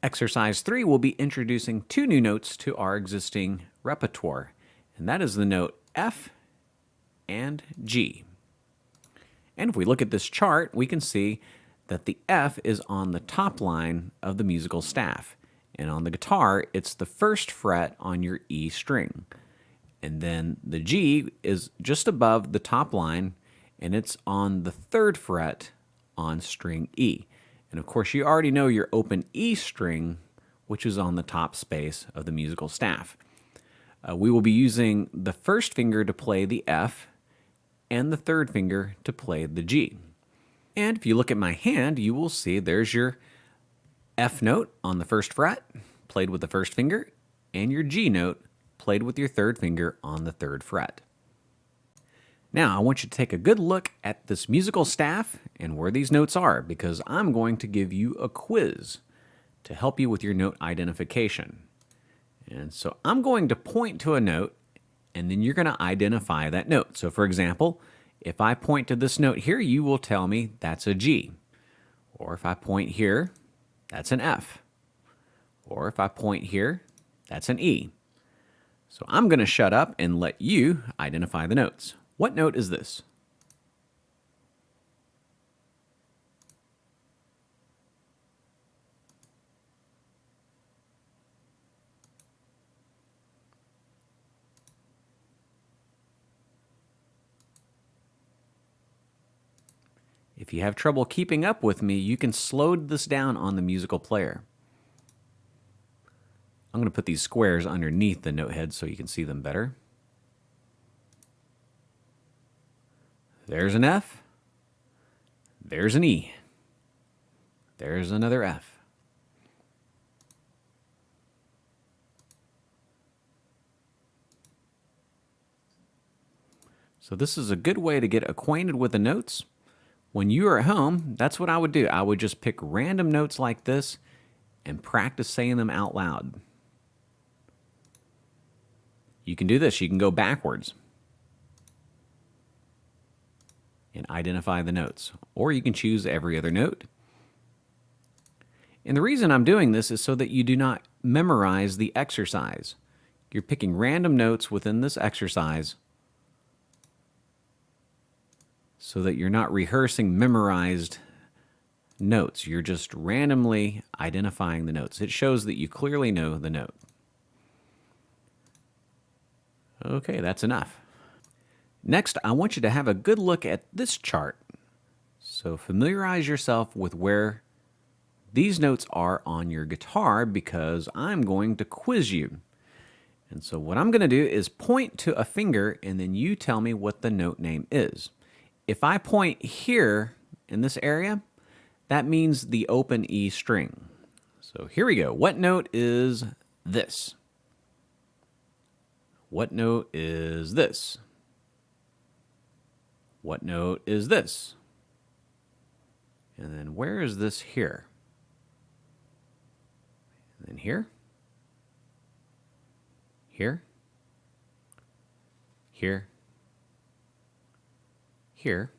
Exercise 3 will be introducing two new notes to our existing repertoire, and that is the note F and G. And if we look at this chart, we can see that the F is on the top line of the musical staff. And on the guitar, it's the first fret on your E string. And then the G is just above the top line, and it's on the third fret on string E. And of course, you already know your open E string, which is on the top space of the musical staff. We will be using the first finger to play the F and the third finger to play the G. And if you look at my hand, you will see there's your F note on the first fret, played with the first finger, and your G note, played with your third finger on the third fret. Now, I want you to take a good look at this musical staff and where these notes are, because I'm going to give you a quiz to help you with your note identification. And so I'm going to point to a note, and then you're going to identify that note. So for example, if I point to this note here, you will tell me that's a G. Or if I point here, that's an F. Or if I point here, that's an E. So I'm going to shut up and let you identify the notes. What note is this? If you have trouble keeping up with me, you can slow this down on the musical player. I'm going to put these squares underneath the note head so you can see them better. There's an F. There's an E. There's another F. So this is a good way to get acquainted with the notes. When you are at home, that's what I would do. I would just pick random notes like this and practice saying them out loud. You can do this. You can go backwards and identify the notes. Or you can choose every other note. And the reason I'm doing this is so that you do not memorize the exercise. You're picking random notes within this exercise so that you're not rehearsing memorized notes. You're just randomly identifying the notes. It shows that you clearly know the note. Okay, that's enough. Next, I want you to have a good look at this chart. So familiarize yourself with where these notes are on your guitar, because I'm going to quiz you. And so what I'm going to do is point to a finger, and then you tell me what the note name is. If I point here in this area, that means the open E string. So here we go. What note is this? What note is this? What note is this? And then where is this here? And then here? Here? Here? Here?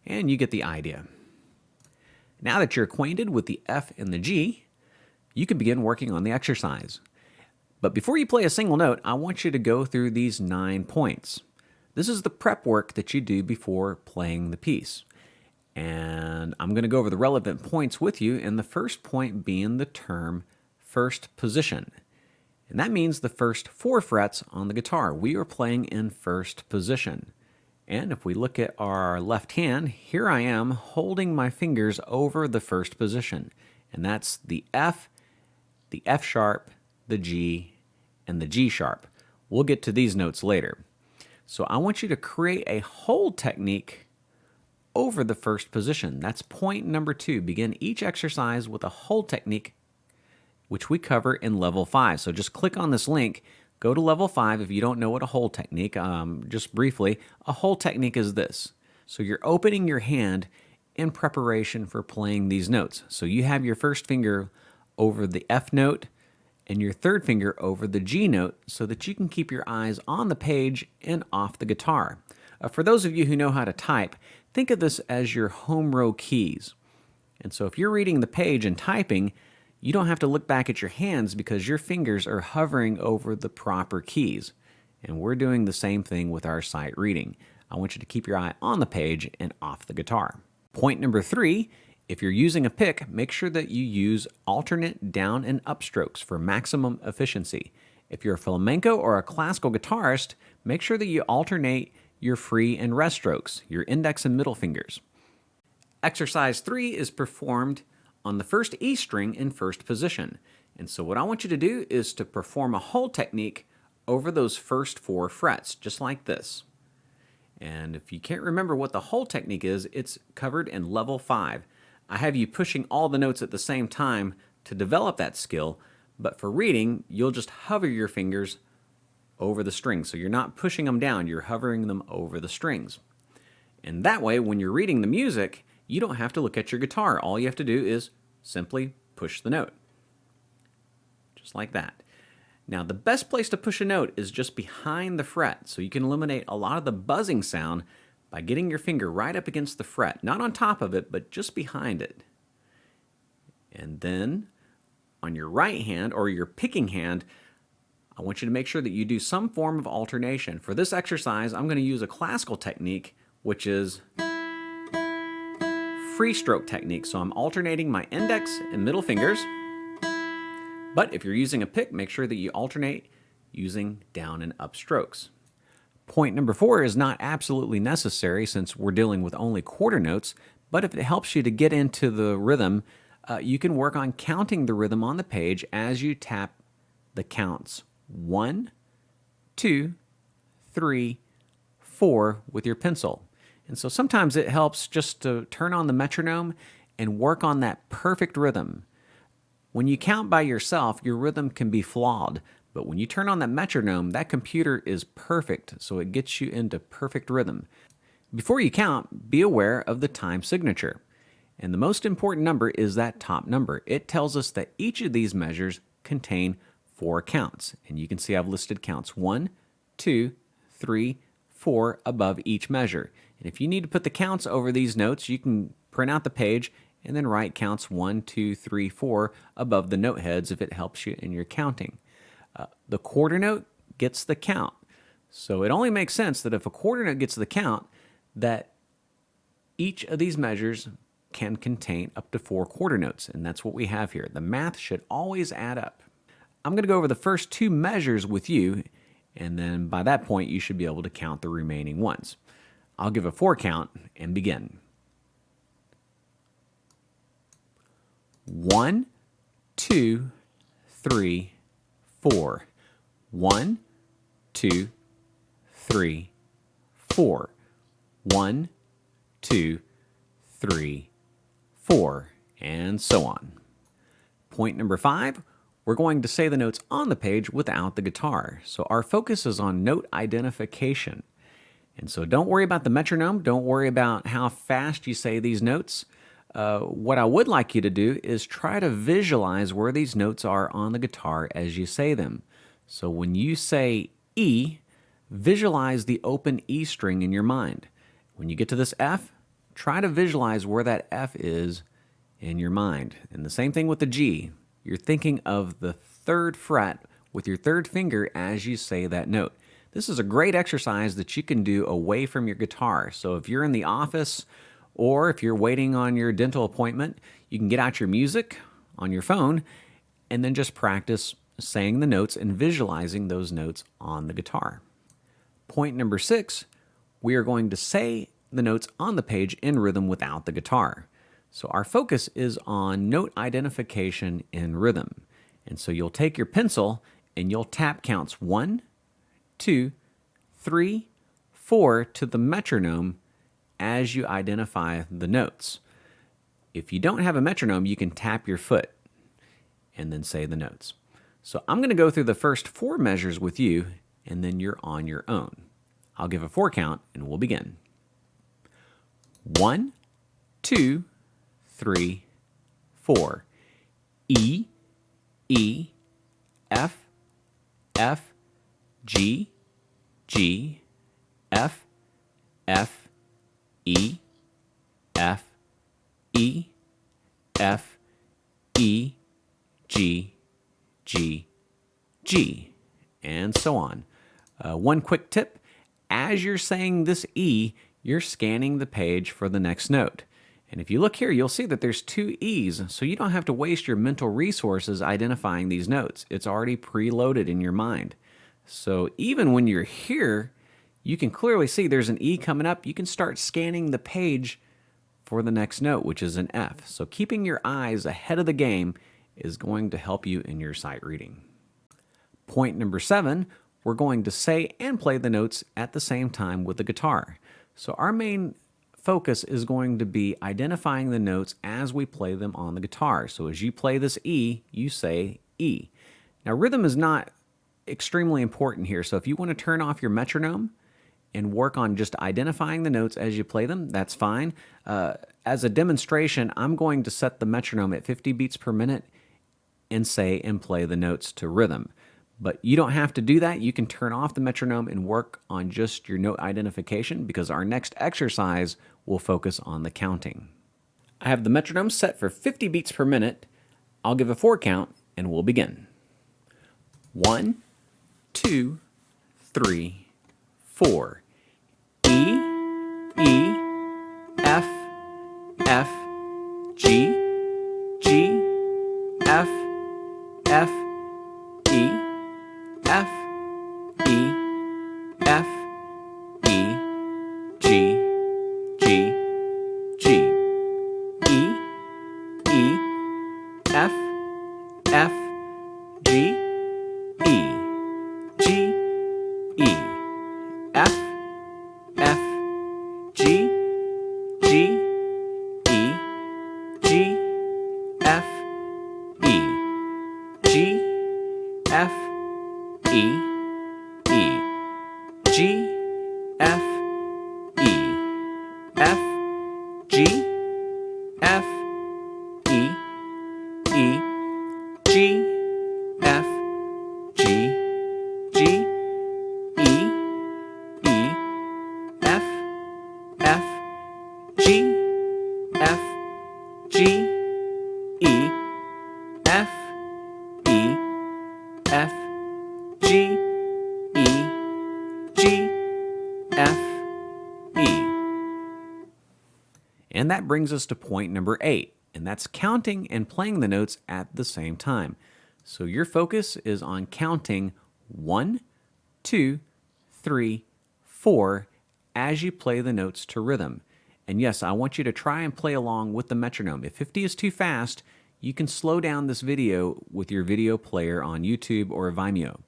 And you get the idea. Now that you're acquainted with the F and the G, you can begin working on the exercise. But before you play a single note, I want you to go through these 9 points. This is the prep work that you do before playing the piece. And I'm going to go over the relevant points with you, and the first point being the term first position. And that means the first 4 frets on the guitar. We are playing in first position. And if we look at our left hand, here I am holding my fingers over the first position. And that's the F sharp, the G, and the G sharp. We'll get to these notes later. So I want you to create a hold technique over the first position. That's point number 2. Begin each exercise with a hold technique, which we cover in level 5. So just click on this link. Go to level 5 if you don't know what a hold technique. Just briefly, a hold technique is this. So you're opening your hand in preparation for playing these notes. So you have your first finger over the F note and your third finger over the G note so that you can keep your eyes on the page and off the guitar. For those of you who know how to type, think of this as your home row keys. And so if you're reading the page and typing, you don't have to look back at your hands because your fingers are hovering over the proper keys. And we're doing the same thing with our sight reading. I want you to keep your eye on the page and off the guitar. Point number 3, if you're using a pick, make sure that you use alternate down and up strokes for maximum efficiency. If you're a flamenco or a classical guitarist, make sure that you alternate your free and rest strokes, your index and middle fingers. Exercise 3 is performed on the first E string in first position. And so what I want you to do is to perform a hold technique over those first 4 frets, just like this. And if you can't remember what the hold technique is, it's covered in level 5. I have you pushing all the notes at the same time to develop that skill, but for reading, you'll just hover your fingers over the strings. So you're not pushing them down, you're hovering them over the strings. And that way, when you're reading the music, you don't have to look at your guitar. All you have to do is simply push the note. Just like that. Now, the best place to push a note is just behind the fret, so you can eliminate a lot of the buzzing sound by getting your finger right up against the fret, not on top of it, but just behind it. And then, on your right hand, or your picking hand, I want you to make sure that you do some form of alternation. For this exercise, I'm going to use a classical technique, which is free stroke technique. So I'm alternating my index and middle fingers. But if you're using a pick, make sure that you alternate using down and up strokes. Point number 4 is not absolutely necessary since we're dealing with only quarter notes, but if it helps you to get into the rhythm, you can work on counting the rhythm on the page as you tap the counts 1, 2, 3, 4 with your pencil. And so sometimes it helps just to turn on the metronome and work on that perfect rhythm. When you count by yourself, your rhythm can be flawed, but when you turn on that metronome, that computer is perfect, so it gets you into perfect rhythm. Before you count, be aware of the time signature. And the most important number is that top number. It tells us that each of these measures contain 4 counts. And you can see I've listed counts 1, 2, 3, 4 above each measure. And if you need to put the counts over these notes, you can print out the page and then write counts 1, 2, 3, 4 above the note heads if it helps you in your counting. The quarter note gets the count. So it only makes sense that if a quarter note gets the count, that each of these measures can contain up to 4 quarter notes, and that's what we have here. The math should always add up. I'm going to go over the first 2 measures with you, and then by that point you should be able to count the remaining ones. I'll give a 4 count and begin. 1, 2, 3, 4. 1, 2, 3, 4. 1, 2, 3, 4, and so on. Point number 5, we're going to say the notes on the page without the guitar. So our focus is on note identification. And so don't worry about the metronome. Don't worry about how fast you say these notes. What I would like you to do is try to visualize where these notes are on the guitar as you say them. So when you say E, visualize the open E string in your mind. When you get to this F, try to visualize where that F is in your mind. And the same thing with the G. You're thinking of the 3rd fret with your 3rd finger as you say that note. This is a great exercise that you can do away from your guitar. So if you're in the office or if you're waiting on your dental appointment, you can get out your music on your phone and then just practice saying the notes and visualizing those notes on the guitar. Point number 6, we are going to say the notes on the page in rhythm without the guitar. So our focus is on note identification in rhythm. And so you'll take your pencil and you'll tap counts 1, 2, 3, 4 to the metronome as you identify the notes. If you don't have a metronome, you can tap your foot and then say the notes. So I'm going to go through the first 4 measures with you, and then you're on your own. I'll give a 4 count, and we'll begin. 1, 2, 3, 4. E, E, F, F, G, G, F, F, E, F, E, F, E, G, G, G, and so on. One quick tip, as you're saying this E, you're scanning the page for the next note. And if you look here, you'll see that there's two E's, so you don't have to waste your mental resources identifying these notes. It's already preloaded in your mind. So even when you're here, you can clearly see there's an E coming up. You can start scanning the page for the next note, which is an F. So keeping your eyes ahead of the game is going to help you in your sight reading. Point number 7, we're going to say and play the notes at the same time with the guitar. So our main focus is going to be identifying the notes as we play them on the guitar. So as you play this E, you say E. Now rhythm is not extremely important here, so if you want to turn off your metronome and work on just identifying the notes as you play them, that's fine. As a demonstration, I'm going to set the metronome at 50 beats per minute and say and play the notes to rhythm. But you don't have to do that. You can turn off the metronome and work on just your note identification, because our next exercise will focus on the counting. I have the metronome set for 50 beats per minute. I'll give a 4 count and we'll begin. 1, 2, 3, 4. E, E, F, F, G, G, F, F, E, F, E, F, E, G, G, G, E, E, F, F, G, E, G, E, F, F, G, G, E, G, F, E, G, F, E, E, G, F, E, F, G, F, E, E, G, F, G, G, E, E, F, F, G, F, G, E, F, E, F, G, E, G, F, E. And that brings us to point number 8, and that's counting and playing the notes at the same time. So your focus is on counting 1, 2, 3, 4 as you play the notes to rhythm. And yes, I want you to try and play along with the metronome. If 50 is too fast, you can slow down this video with your video player on YouTube or Vimeo.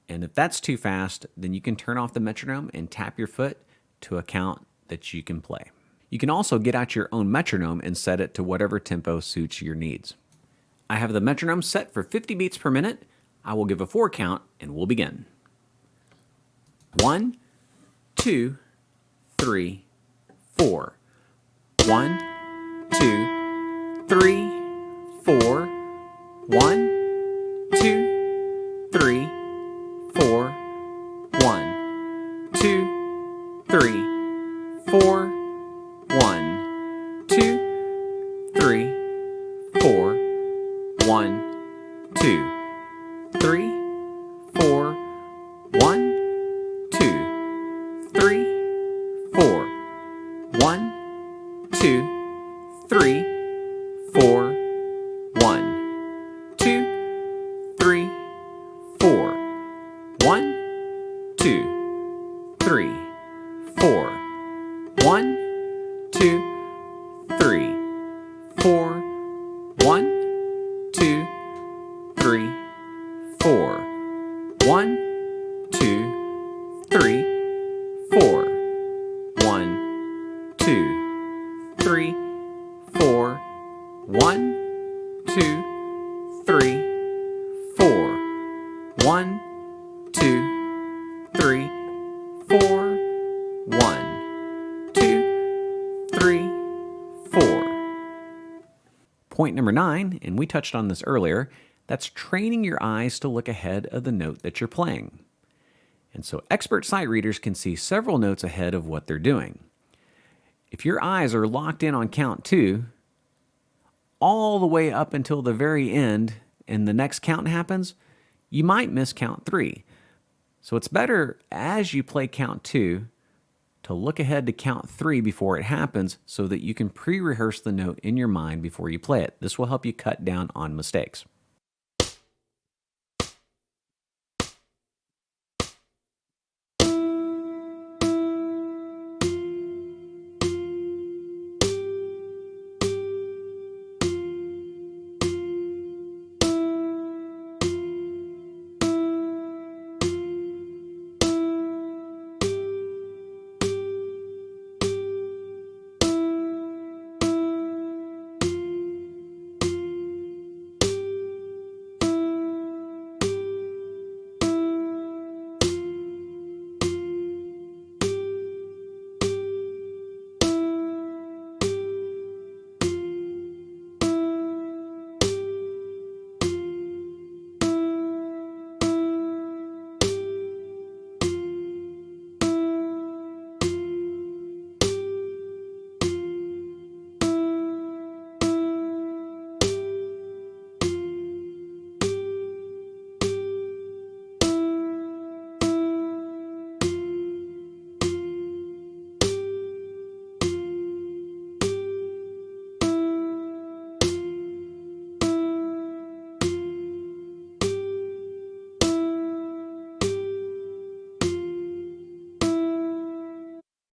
And if that's too fast, then you can turn off the metronome and tap your foot to a count that you can play. You can also get out your own metronome and set it to whatever tempo suits your needs. I have the metronome set for 50 beats per minute. I will give a 4 count and we'll begin. 1, 2, 3, 4. 1, 2, 3, 4. 1, 2, 3, 4. 1, 2, 3, 4. 1, 2, 3, 4. 1, 2, 3, 4. 1, 2, 3, 4. 1, 2, 3, 4. 1, 2, 3, 4. 1, 2, 3, 4. 1, 2, 3, 4. 1, 2, 3, 4. 1, 2, 3, 4. 1, 2, 3, 4. 1, 2, 3, 4. 1, 2, 3, 4. 1, 2, 3, 4. Point number 9, and we touched on this earlier, That's training your eyes to look ahead of the note that you're playing. And so expert sight readers can see several notes ahead of what they're doing. If your eyes are locked in on count 2, all the way up until the very end and the next count happens, you might miss count 3. So it's better as you play count 2 to look ahead to count 3 before it happens so that you can pre-rehearse the note in your mind before you play it. This will help you cut down on mistakes.